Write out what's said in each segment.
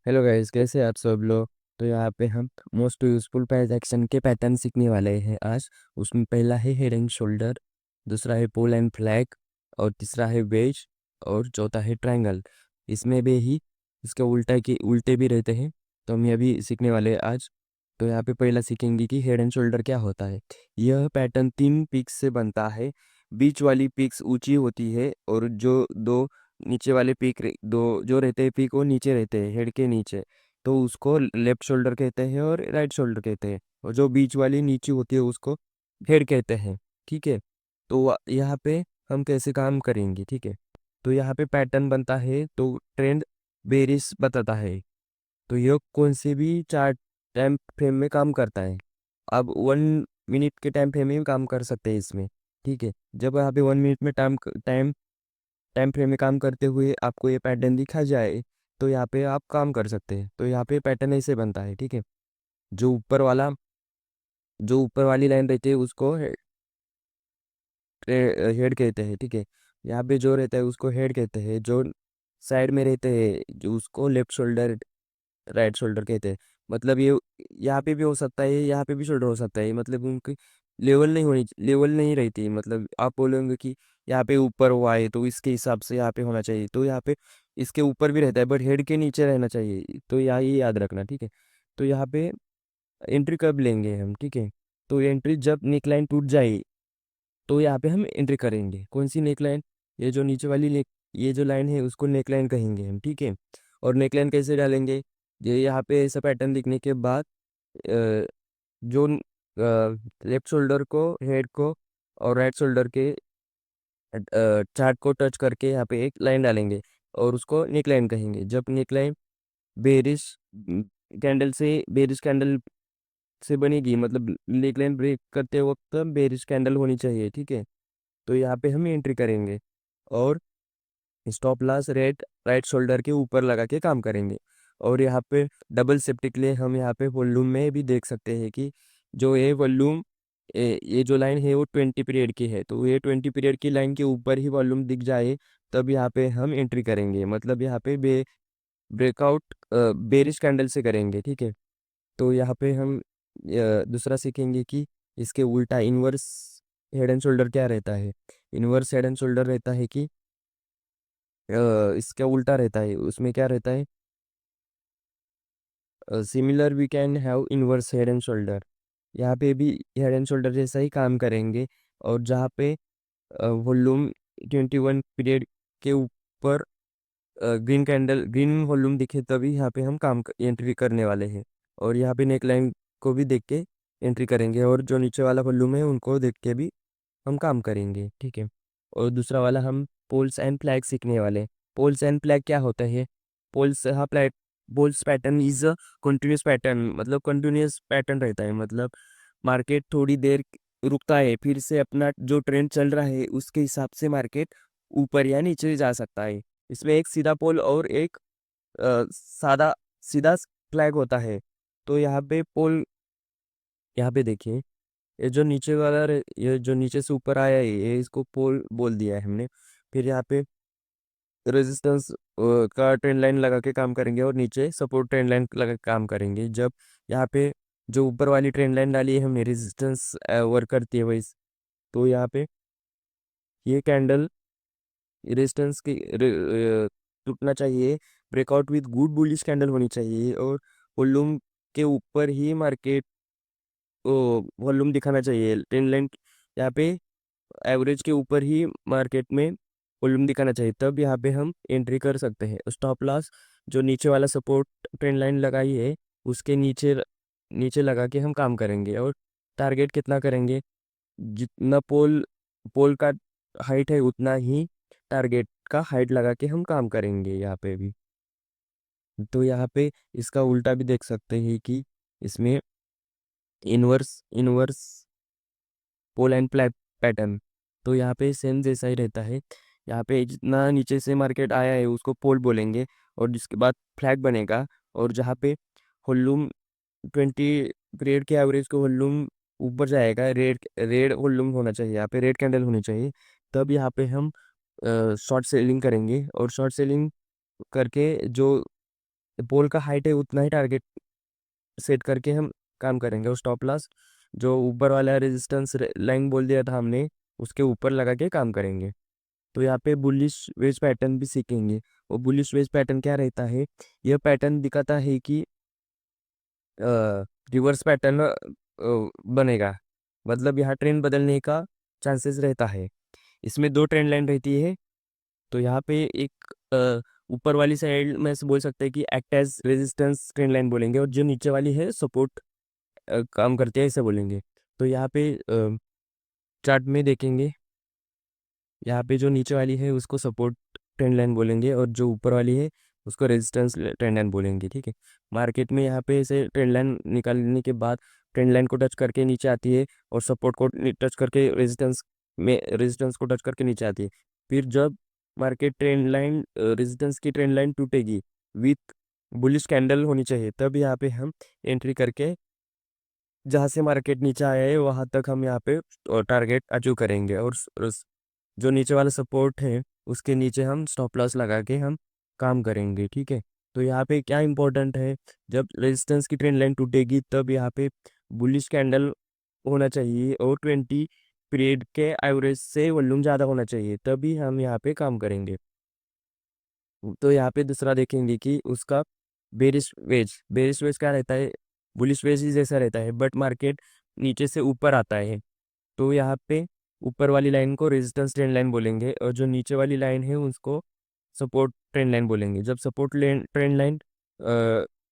Hello guys, कैसे हैं आप सब लोग। तो यहाँ पे हम मोस्ट यूजफुल ट्रांजैक्शन के पैटर्न सीखने वाले हैं आज। उसमें पहला है हेड एंड शोल्डर, दूसरा है पोल एंड फ्लैग, और तीसरा है वेज, और चौथा है ट्रायंगल। इसमें भी ही इसके उल्टा के उल्टे भी रहते हैं। तो हम ये भी सीखने वाले हैं आज। तो यहाँ पे पहला सीखेंगे कि हेड एंड शोल्डर क्या होता है। यह पैटर्न 3 पिक्स से बनता है। बीच वाली पिक्स ऊंची होती है, और जो दो नीचे वाले दो जो रहते हैं पीक वो नीचे रहते हैं हेड के नीचे। तो उसको लेफ्ट शोल्डर कहते हैं और राइट शोल्डर कहते हैं, और जो बीच वाली नीचे होती है उसको हेड कहते हैं। ठीक है। तो यहाँ पे हम कैसे काम करेंगे, ठीक है। तो यहाँ पे पैटर्न बनता है तो ट्रेंड बेरिस बताता है। तो यह कौन से भी चार्ट टाइम फ्रेम में काम करता है। अब 1 मिनट के टाइम फ्रेम में भी काम कर सकते हैं इसमें। ठीक है। जब यहाँ पे 1 मिनट में टाइम टाइम टाइम फ्रेम में काम करते हुए आपको ये पैटर्न दिखा जाए, तो यहाँ पे आप काम कर सकते हैं। तो यहाँ पे पैटर्न ऐसे बनता है, ठीक है। जो ऊपर वाला जो ऊपर वाली लाइन रहती है उसको हेड कहते हैं, ठीक है। यहाँ पे जो रहता है उसको हेड कहते हैं। जो साइड में रहते हैं जो उसको लेफ्ट शोल्डर राइट शोल्डर कहते हैं। मतलब ये यहाँ पे भी हो सकता है, यहाँ पे भी शोल्डर हो सकता है। मतलब उनकी लेवल नहीं रहती है। मतलब आप बोलेंगे कि यहाँ पे ऊपर हुआ है तो इसके हिसाब से यहाँ पे होना चाहिए, तो यहाँ पे इसके ऊपर भी रहता है बट हेड के नीचे रहना चाहिए। तो यहाँ ये याद रखना, ठीक है। तो यहाँ पे एंट्री कब लेंगे हम, ठीक है। तो एंट्री जब नेकलाइन टूट जाए, तो यहाँ पे हम एंट्री करेंगे। कौन सी नेकलाइन? ये जो नीचे वाली ये जो लाइन है उसको नेकलाइन कहेंगे हम, ठीक है। और नेकलाइन कैसे डालेंगे? ये यहाँ पे ऐसा पैटर्न दिखने के बाद अ, जो लेफ्ट शोल्डर को, हेड को और राइट शोल्डर के चार्ट को टच करके यहाँ पे एक लाइन डालेंगे, और उसको नेक लाइन कहेंगे। जब neck line bearish bearish candle से बनेगी, मतलब नेक लाइन ब्रेक करते वक्त बेरिश कैंडल होनी चाहिए, ठीक है। तो यहाँ पे हम एंट्री करेंगे, और stop loss rate right shoulder के ऊपर लगा के काम करेंगे। और यहाँ पे डबल सेफ्टी के लिए हम यहाँ पे वॉल्यूम में भी देख सकते हैं कि जो ये वॉल्यूम, ये जो लाइन है वो 20 पीरियड की है। तो ये 20 पीरियड की लाइन के ऊपर ही वॉल्यूम दिख जाए, तब यहाँ पे हम एंट्री करेंगे। मतलब यहाँ पे ब्रेकआउट बेरिश कैंडल से करेंगे, ठीक है। तो यहाँ पे हम दूसरा सीखेंगे कि इसके उल्टा इनवर्स हेड एंड शोल्डर क्या रहता है। इनवर्स हेड एंड शोल्डर रहता है कि इसका उल्टा रहता है। उसमें क्या रहता है? Similar we can have inverse head and shoulder. यहाँ पे भी हेड एंड शोल्डर जैसा ही काम करेंगे। और जहाँ पे वॉल्यूम 21 पीरियड के ऊपर ग्रीन वॉल्यूम दिखे, तभी यहाँ पे हम एंट्री करने वाले हैं। और यहाँ पे नेक लाइन को भी देख के एंट्री करेंगे, और जो नीचे वाला वॉल्यूम है उनको देख के भी हम काम करेंगे, ठीक है। और दूसरा वाला हम पोल्स एंड फ्लैग सीखने वाले हैं। पोल्स एंड फ्लैग क्या होता है? पोल्स हाँ flag poles pattern is a continuous pattern. मतलब कंटिन्यूस पैटर्न रहता है। मतलब मार्केट थोड़ी देर रुकता है, फिर से अपना जो ट्रेंड चल रहा है उसके हिसाब से मार्केट ऊपर या नीचे जा सकता है। इसमें एक सीधा पोल और एक सादा सीधा फ्लैग होता है। तो यहाँ पे पोल, यहाँ पे देखिए, ये जो नीचे से ऊपर आया है ये इसको पोल बोल दिया है हमने। फिर यहाँ पे रेजिस्टेंस का ट्रेंड लाइन लगा के काम करेंगे, और नीचे सपोर्ट ट्रेंड लाइन लगा के काम करेंगे। जब यहाँ पे जो ऊपर वाली ट्रेंड लाइन डाली है हमने, रेजिस्टेंस वर्क करती है वही। तो यहाँ पे ये कैंडल रेजिस्टेंस की टूटना चाहिए। Breakout with good bullish candle होनी चाहिए, और वॉल्यूम के ऊपर ही मार्केट वॉल्यूम दिखाना चाहिए। ट्रेंड लाइन यहाँ पे एवरेज के ऊपर ही मार्केट में वॉल्यूम दिखाना चाहिए, तब यहाँ पे हम एंट्री कर सकते हैं। स्टॉप लॉस जो नीचे वाला सपोर्ट ट्रेंड लाइन लगाई है उसके नीचे नीचे लगा के हम काम करेंगे। और टारगेट कितना करेंगे? जितना पोल पोल का हाइट है उतना ही टारगेट का हाइट लगा के हम काम करेंगे यहाँ पे भी। तो यहाँ पे इसका उल्टा भी देख सकते हैं कि इसमें inverse inverse pole and flag pattern. तो यहाँ पे सेम जैसा ही रहता है। यहाँ पे जितना नीचे से मार्केट आया है उसको पोल बोलेंगे, और जिसके बाद फ्लैग बनेगा। और जहाँ पे वॉल्यूम 20 पीरियड के एवरेज को वॉल्यूम ऊपर जाएगा, रेड रेड वॉल्यूम होना चाहिए, यहाँ पे रेड कैंडल होनी चाहिए। तब यहाँ पे हम शॉर्ट सेलिंग करेंगे, और शॉर्ट सेलिंग करके जो पोल का हाइट है उतना ही टारगेट सेट करके हम काम करेंगे। और स्टॉप लॉस जो ऊपर वाला रेजिस्टेंस लाइन बोल दिया था हमने, उसके ऊपर लगा के काम करेंगे। तो यहाँ पे बुलिश वेज पैटर्न भी सीखेंगे। और बुलिश वेज पैटर्न क्या रहता है, यह पैटर्न दिखाता है कि रिवर्स पैटर्न बनेगा, मतलब यहाँ ट्रेंड बदलने का चांसेस रहता है। इसमें दो ट्रेंड लाइन रहती है। तो यहाँ पे एक ऊपर वाली साइड में से बोल सकते हैं कि act as resistance trend line बोलेंगे, और जो नीचे वाली है सपोर्ट काम करती है ऐसे बोलेंगे। तो यहाँ पे चार्ट में देखेंगे, यहाँ पे जो नीचे वाली है उसको सपोर्ट ट्रेंड लाइन बोलेंगे, और जो ऊपर वाली है उसको रेजिस्टेंस ट्रेंड लाइन बोलेंगे। ठीक है। मार्केट में यहाँ पे ऐसे ट्रेंड लाइन निकालने के बाद ट्रेंड लाइन को टच करके नीचे आती है, और सपोर्ट को टच करके रेजिस्टेंस को टच करके नीचे आती है। फिर जब मार्केट ट्रेंड लाइन रेजिस्टेंस की ट्रेंड लाइन टूटेगी विथ बुलिश कैंडल होनी चाहिए, तब यहाँ पे हम एंट्री करके जहाँ से मार्केट नीचे आया है वहां तक हम यहाँ पे टारगेट अचीव करेंगे। और जो नीचे वाला सपोर्ट है उसके नीचे हम स्टॉप लॉस लगा के हम काम करेंगे। ठीक है। तो यहाँ पे क्या इंपॉर्टेंट है, जब रेजिस्टेंस की ट्रेंड लाइन टूटेगी तब यहाँ पे बुलिश कैंडल होना चाहिए, और 20 पीरियड के एवरेज से वॉल्यूम ज़्यादा होना चाहिए, तभी हम यहाँ पे काम करेंगे। तो यहाँ पे दूसरा देखेंगे कि उसका बेरिश वेज क्या रहता है, बुलिश वेज ही जैसा रहता है, बट मार्केट नीचे से ऊपर आता है। तो यहाँ पे ऊपर वाली लाइन को रेजिस्टेंस ट्रेंड लाइन बोलेंगे, और जो नीचे वाली लाइन है उसको सपोर्ट ट्रेंड लाइन बोलेंगे। जब support trend line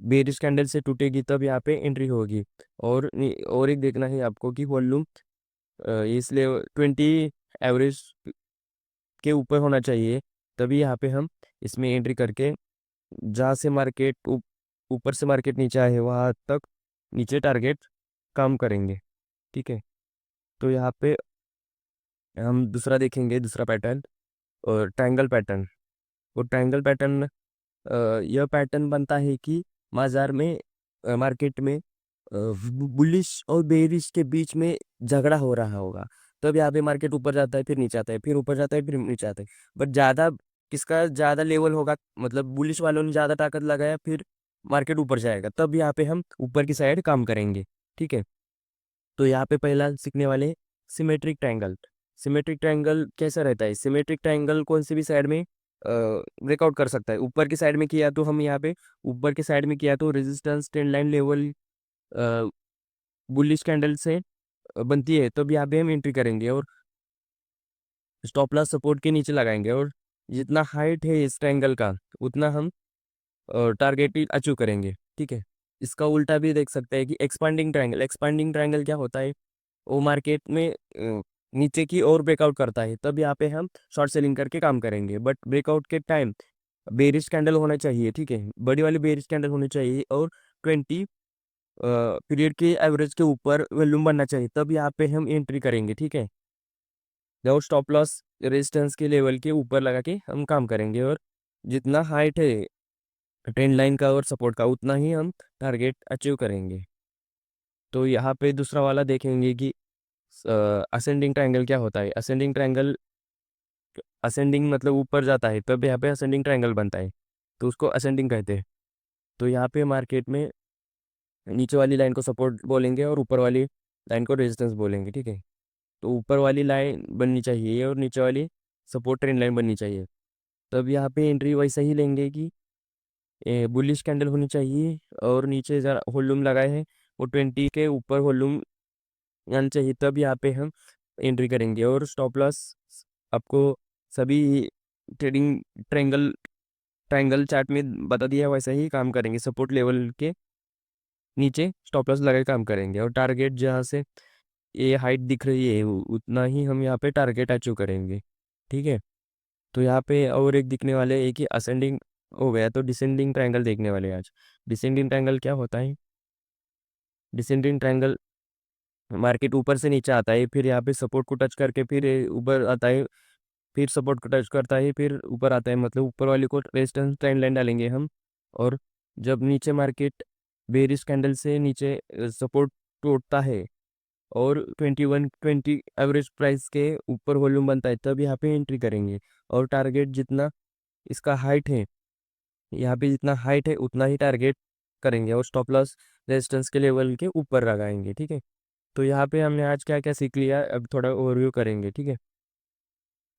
bearish candle से टूटेगी तब यहाँ पे एंट्री होगी। और एक देखना है आपको कि वॉल्यूम इसलिए 20 एवरेज के ऊपर होना चाहिए, तभी यहाँ पे हम इसमें एंट्री करके जहाँ से मार्केट ऊपर से मार्केट नीचे आए वहाँ तक नीचे टारगेट काम करेंगे। ठीक है। तो यहाँ पे हम दूसरा देखेंगे, दूसरा पैटर्न और ट्रायंगल पैटर्न। और ट्रायंगल पैटर्न यह पैटर्न बनता है कि बाजार में मार्केट में बुलिश और बेरिश के बीच में झगड़ा हो रहा होगा, तब यहाँ पे मार्केट ऊपर जाता है फिर नीचे आता है, फिर ऊपर जाता है फिर नीचे आता है। बट ज़्यादा किसका ज़्यादा लेवल होगा, मतलब बुलिश वालों ने ज़्यादा ताकत लगाया, फिर मार्केट ऊपर जाएगा, तब यहाँ पे हम ऊपर की साइड काम करेंगे। ठीक है। तो यहाँ पे पहला सीखने वाले सिमेट्रिक ट्रायंगल। सिमेट्रिक ट्रायंगल कैसा रहता है, सिमेट्रिक ट्रायंगल कौन सी भी साइड में ब्रेकआउट कर सकता है। ऊपर की साइड में किया तो हम यहाँ पे ऊपर की साइड में किया तो resistance trend line level bullish candle से बनती है, तब यहाँ पे हम एंट्री करेंगे और स्टॉप लॉस सपोर्ट के नीचे लगाएंगे। और जितना हाइट है इस ट्रायंगल का उतना हम टारगेट अचीव करेंगे। ठीक है। इसका उल्टा भी देख सकते हैं कि एक्सपांडिंग ट्रायंगल क्या होता है, वो मार्केट में नीचे की ओर ब्रेकआउट करता है, तब यहाँ पे हम शॉर्ट सेलिंग करके काम करेंगे। बट ब्रेकआउट के टाइम बेरिश कैंडल होना चाहिए। ठीक है। बड़ी वाली बेरिश कैंडल होनी चाहिए, और 20 पीरियड के एवरेज के ऊपर वॉल्यूम बनना चाहिए, तब यहाँ पे हम एंट्री करेंगे। ठीक है। और स्टॉप लॉस रेजिस्टेंस के लेवल के ऊपर लगा के हम काम करेंगे, और जितना हाइट है ट्रेंड लाइन का और सपोर्ट का उतना ही हम टारगेट अचीव करेंगे। तो यहाँ पे दूसरा वाला देखेंगे कि असेंडिंग ट्रायंगल क्या होता है। असेंडिंग मतलब ऊपर जाता है, तब यहाँ पे असेंडिंग ट्रायंगल बनता है, तो उसको असेंडिंग कहते हैं। तो यहाँ पे मार्केट में नीचे वाली लाइन को सपोर्ट बोलेंगे और ऊपर वाली लाइन को रेजिस्टेंस बोलेंगे। ठीक है। तो ऊपर वाली लाइन बननी चाहिए और नीचे वाली सपोर्ट ट्रेंड लाइन बननी चाहिए, तब यहाँ पे एंट्री वैसा ही लेंगे कि बुलिश कैंडल होनी चाहिए, और नीचे जरा वॉल्यूम लगाए हैं वो 20 के ऊपर वॉल्यूम आना चाहिए, तब यहाँ पे हम एंट्री करेंगे। और स्टॉप लॉस आपको सभी ट्रेडिंग ट्रायंगल ट्रायंगल चार्ट में बता दिया, वैसा ही काम करेंगे। सपोर्ट लेवल के नीचे स्टॉप लॉस लगा के काम करेंगे, और टारगेट जहाँ से ये हाइट दिख रही है उतना ही हम यहाँ पे टारगेट अचीव करेंगे। ठीक है। तो यहाँ पे और एक दिखने वाले एक ही असेंडिंग हो गया, तो डिसेंडिंग ट्रायंगल देखने वाले हैं आज। डिसेंडिंग ट्रायंगल क्या होता है, डिसेंडिंग ट्रायंगल मार्केट ऊपर से नीचे आता है, फिर यहाँ पे सपोर्ट को टच करके फिर ऊपर आता है, फिर सपोर्ट को टच करता है, फिर ऊपर आता है, मतलब ऊपर वाले को रेजिस्टेंस ट्रेंड लाइन डालेंगे हम। और जब नीचे मार्केट बेरिश कैंडल से नीचे सपोर्ट टूटता है और 2120 एवरेज प्राइस के ऊपर वॉल्यूम बनता है, तब यहाँ पे एंट्री करेंगे। और टारगेट जितना इसका हाइट है यहाँ पे जितना हाइट है उतना ही टारगेट करेंगे और स्टॉप लॉस रेजिस्टेंस के लेवल के ऊपर लगाएंगे। ठीक है, तो यहाँ पे हमने आज क्या क्या सीख लिया, अब थोड़ा ओवरव्यू करेंगे। ठीक है,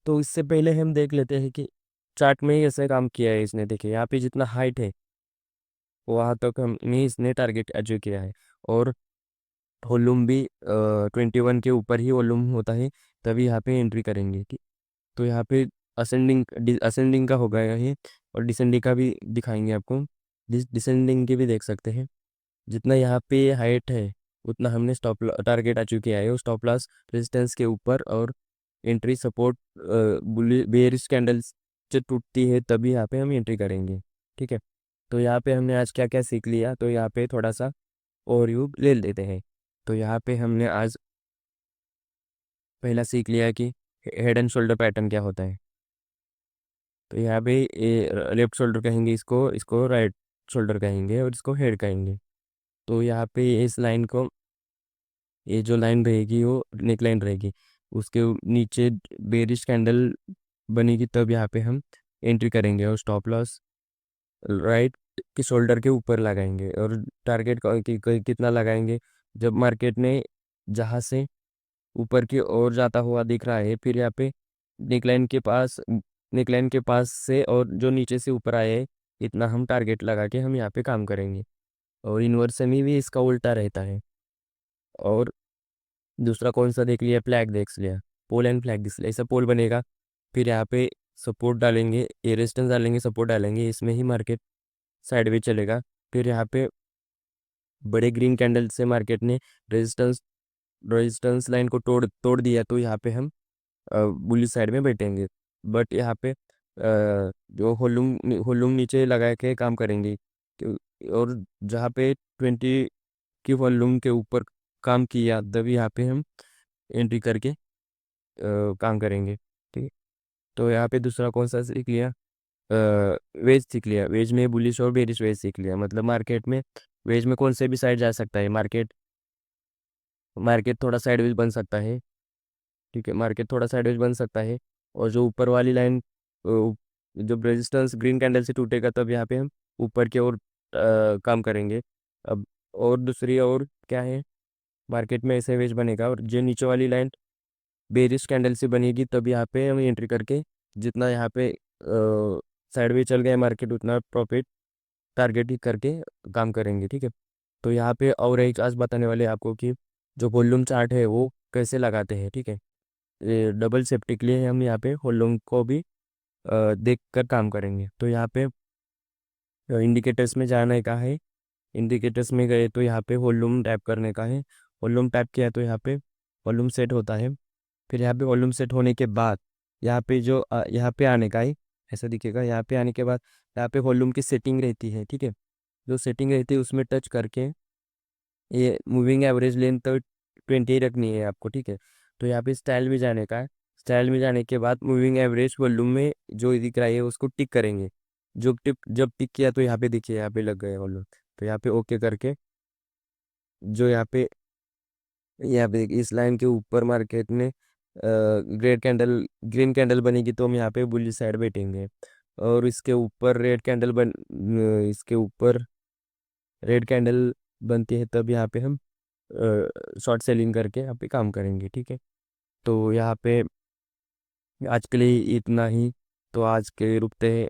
तो इससे पहले हम देख लेते हैं कि चार्ट में ही ऐसे काम किया है इसने। देखिए यहाँ पे जितना हाइट है वहाँ तक हमने इसने टारगेट अचीव किया है, और वॉल्यूम भी 21 के ऊपर ही वॉल्यूम होता है, तभी यहाँ पे एंट्री करेंगे। ठीक, तो यहाँ पे असेंडिंग असेंडिंग का हो गया ये, और डिसेंडिंग का भी दिखाएंगे आपको। डिसेंडिंग के भी देख सकते हैं। जितना यहाँ पे हाइट है उतना हमने स्टॉप टारगेट अचीव किया है, और स्टॉप लॉस रेजिस्टेंस के ऊपर, और एंट्री सपोर्ट बेयरिश कैंडल्स जो टूटती है तभी यहाँ पे हम एंट्री करेंगे। ठीक है, तो यहाँ पे हमने आज क्या क्या सीख लिया, तो यहाँ पे थोड़ा सा ओवरव्यू ले लेते हैं। तो यहाँ पे हमने आज पहला सीख लिया कि हेड एंड शोल्डर पैटर्न क्या होता है। तो यहाँ पे लेफ्ट शोल्डर कहेंगे इसको, इसको राइट शोल्डर कहेंगे, और इसको हेड कहेंगे। तो यहाँ पे इस लाइन को, ये जो लाइन रहेगी वो नेक लाइन रहेगी, उसके नीचे बेरिश कैंडल बनेगी, तब यहाँ पे हम एंट्री करेंगे, और स्टॉप लॉस राइट के शोल्डर के ऊपर लगाएंगे, और टारगेट कितना लगाएंगे, जब मार्केट ने जहाँ से ऊपर की ओर जाता हुआ दिख रहा है, फिर यहाँ पे नेकलाइन के पास से और जो नीचे से ऊपर आए है, इतना हम टारगेट लगा के हम यहाँ पे काम करेंगे। और इन्वर्स में भी इसका उल्टा रहता है। और दूसरा कौन सा देख लिया, फ्लैग देख लिया, पोल एंड फ्लैग देख लिया। ऐसा पोल बनेगा, फिर यहाँ पे सपोर्ट डालेंगे, रेजिस्टेंस डालेंगे, सपोर्ट डालेंगे, इसमें ही मार्केट साइडवेज चलेगा। फिर यहाँ पे बड़े ग्रीन कैंडल से मार्केट ने रेजिस्टेंस रेजिस्टेंस लाइन को तोड़ तोड़ दिया, तो यहाँ पे हम बुलिश साइड में बैठेंगे। बट यहाँ पे जो होलूम नीचे लगा के काम करेंगे, और जहाँ पे 20 की वॉल्यूम के ऊपर काम किया, तभी यहाँ पे हम एंट्री करके काम करेंगे। ठीक है, तो यहाँ पे दूसरा कौन सा सीख लिया, वेज सीख लिया। वेज में बुलिश और बेरिश वेज सीख लिया, मतलब मार्केट में वेज में कौन से भी साइड जा सकता है। मार्केट मार्केट थोड़ा साइडवेज बन सकता है। ठीक है, मार्केट थोड़ा साइडवेज बन सकता है, और जो ऊपर वाली लाइन जब रेजिस्टेंस ग्रीन कैंडल से टूटेगा, तब यहाँ पे हम ऊपर की ओर काम करेंगे। अब और दूसरी और क्या है, मार्केट में ऐसे वेज बनेगा, और जो नीचे वाली लाइन बेरिश कैंडल से बनेगी, तब यहाँ पे हम एंट्री करके जितना यहाँ पे साइडवेज चल गया मार्केट, उतना प्रॉफिट टारगेट ही करके काम करेंगे। ठीक है, तो यहाँ पे और एक आज बताने वाले आपको कि जो वॉल्यूम चार्ट है वो कैसे लगाते हैं। ठीक है, ये डबल सेफ्टी के लिए हम यहाँ पे वॉल्यूम को भी देख कर काम करेंगे। तो यहाँ पे इंडिकेटर्स में जाने का है, इंडिकेटर्स में गए तो यहाँ पे वॉल्यूम टैप करने का है। वॉल्यूम टैप किया तो यहाँ पे वॉल्यूम सेट होता है। फिर यहाँ पे वॉल्यूम सेट होने के बाद यहाँ पे यहाँ पे आने का है, ऐसा दिखेगा। यहाँ पे आने के बाद यहाँ पे वॉल्यूम की सेटिंग रहती है। ठीक है, जो सेटिंग रहती है उसमें टच करके ये मूविंग एवरेज लेंथ तो 20 रखनी है आपको। ठीक है, तो यहाँ पे स्टाइल में जाने का है। स्टाइल में जाने के बाद मूविंग एवरेज वॉल्यूम में जो दिख रहा है उसको टिक करेंगे। जब टिक किया तो यहाँ पे देखिए, यहाँ पे लग गए वॉल्यूम। तो यहाँ पे ओके करके, जो यहाँ पे इस लाइन के ऊपर मार्केट में ग्रीन कैंडल बनेगी, तो हम यहाँ पे बुलिश साइड बैठेंगे। और इसके ऊपर रेड कैंडल बनती है, तब यहाँ पे हम शॉर्ट सेलिंग करके यहाँ पे काम करेंगे। ठीक है, तो यहाँ पे आज के लिए इतना ही। तो आज के रुकते हैं।